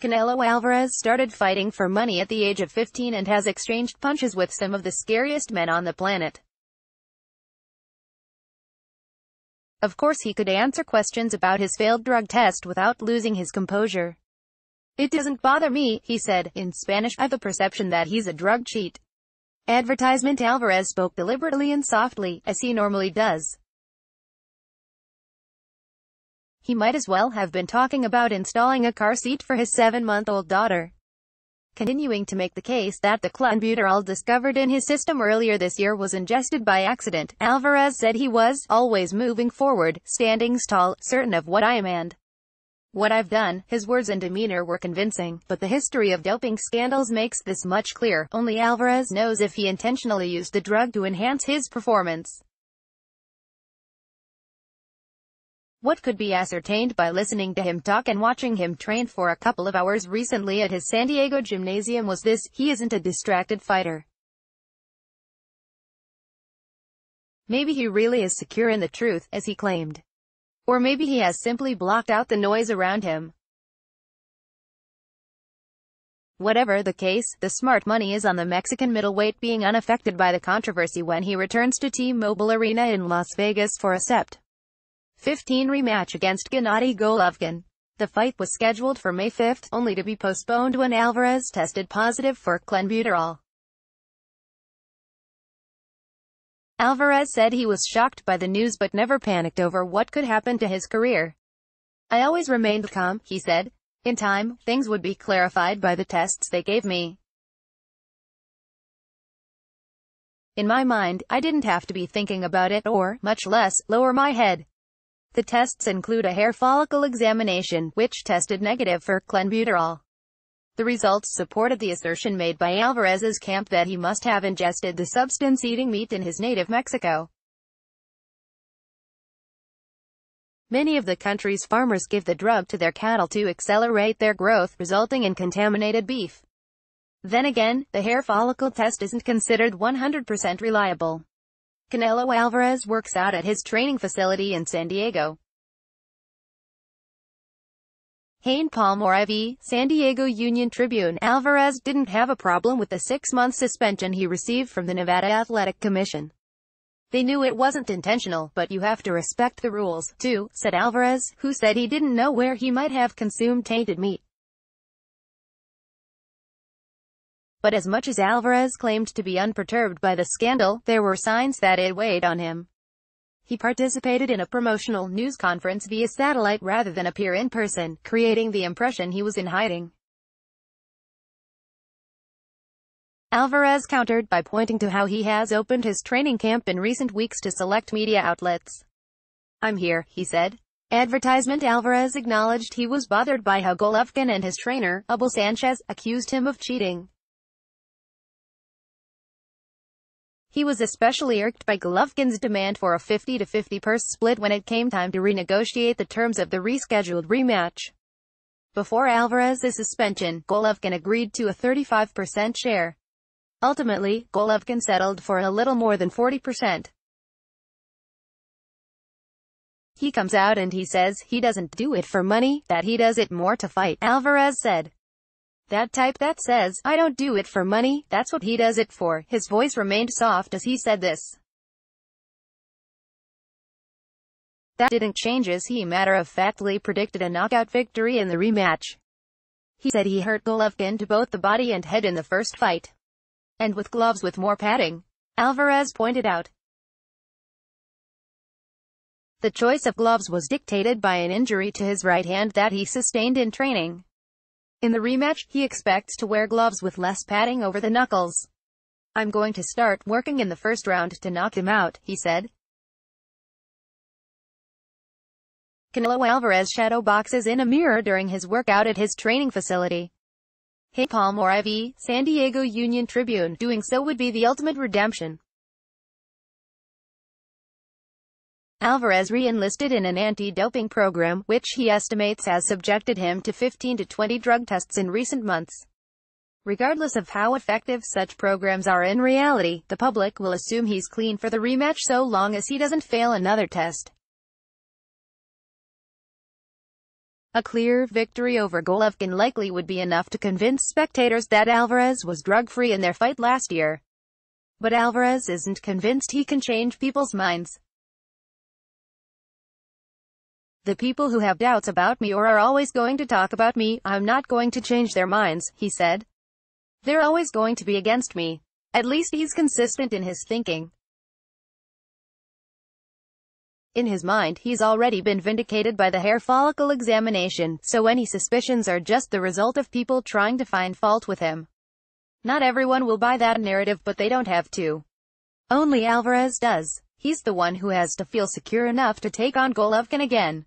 Canelo Alvarez started fighting for money at the age of 15 and has exchanged punches with some of the scariest men on the planet. Of course he could answer questions about his failed drug test without losing his composure. "It doesn't bother me," he said, in Spanish. "I've the perception that he's a drug cheat." Advertisement. Alvarez spoke deliberately and softly, as he normally does. He might as well have been talking about installing a car seat for his 7-month-old daughter. Continuing to make the case that the clenbuterol discovered in his system earlier this year was ingested by accident, Alvarez said he was always moving forward, standing tall, certain of what I am and what I've done. His words and demeanor were convincing, but the history of doping scandals makes this much clearer. Only Alvarez knows if he intentionally used the drug to enhance his performance. What could be ascertained by listening to him talk and watching him train for a couple of hours recently at his San Diego gymnasium was this: he isn't a distracted fighter. Maybe he really is secure in the truth, as he claimed. Or maybe he has simply blocked out the noise around him. Whatever the case, the smart money is on the Mexican middleweight being unaffected by the controversy when he returns to T-Mobile Arena in Las Vegas for a Sept. 15 rematch against Gennady Golovkin. The fight was scheduled for May 5, only to be postponed when Alvarez tested positive for clenbuterol. Alvarez said he was shocked by the news but never panicked over what could happen to his career. "I always remained calm," he said. "In time, things would be clarified by the tests they gave me. In my mind, I didn't have to be thinking about it or, much less, lower my head." The tests include a hair follicle examination, which tested negative for clenbuterol. The results supported the assertion made by Alvarez's camp that he must have ingested the substance eating meat in his native Mexico. Many of the country's farmers give the drug to their cattle to accelerate their growth, resulting in contaminated beef. Then again, the hair follicle test isn't considered 100% reliable. Canelo Alvarez works out at his training facility in San Diego. Hain Palmer IV, San Diego Union-Tribune. Alvarez didn't have a problem with the 6-month suspension he received from the Nevada Athletic Commission. "They knew it wasn't intentional, but you have to respect the rules, too," said Alvarez, who said he didn't know where he might have consumed tainted meat. But as much as Alvarez claimed to be unperturbed by the scandal, there were signs that it weighed on him. He participated in a promotional news conference via satellite rather than appear in person, creating the impression he was in hiding. Alvarez countered by pointing to how he has opened his training camp in recent weeks to select media outlets. "I'm here," he said. Advertisement. Alvarez acknowledged he was bothered by how Golovkin and his trainer, Abel Sanchez, accused him of cheating. He was especially irked by Golovkin's demand for a 50-50 purse split when it came time to renegotiate the terms of the rescheduled rematch. Before Alvarez's suspension, Golovkin agreed to a 35% share. Ultimately, Golovkin settled for a little more than 40%. "He comes out and he says he doesn't do it for money, that he does it more to fight," Alvarez said. "That type that says, I don't do it for money, that's what he does it for." His voice remained soft as he said this. That didn't change as he matter-of-factly predicted a knockout victory in the rematch. He said he hurt Golovkin to both the body and head in the first fight. And with gloves with more padding, Alvarez pointed out. The choice of gloves was dictated by an injury to his right hand that he sustained in training. In the rematch, he expects to wear gloves with less padding over the knuckles. "I'm going to start working in the first round to knock him out," he said. Canelo Alvarez shadow boxes in a mirror during his workout at his training facility. Hain Palmer IV, San Diego Union-Tribune. Doing so would be the ultimate redemption. Alvarez re-enlisted in an anti-doping program, which he estimates has subjected him to 15 to 20 drug tests in recent months. Regardless of how effective such programs are in reality, the public will assume he's clean for the rematch so long as he doesn't fail another test. A clear victory over Golovkin likely would be enough to convince spectators that Alvarez was drug-free in their fight last year. But Alvarez isn't convinced he can change people's minds. "The people who have doubts about me or are always going to talk about me, I'm not going to change their minds," he said. "They're always going to be against me." At least he's consistent in his thinking. In his mind, he's already been vindicated by the hair follicle examination, so any suspicions are just the result of people trying to find fault with him. Not everyone will buy that narrative, but they don't have to. Only Alvarez does. He's the one who has to feel secure enough to take on Golovkin again.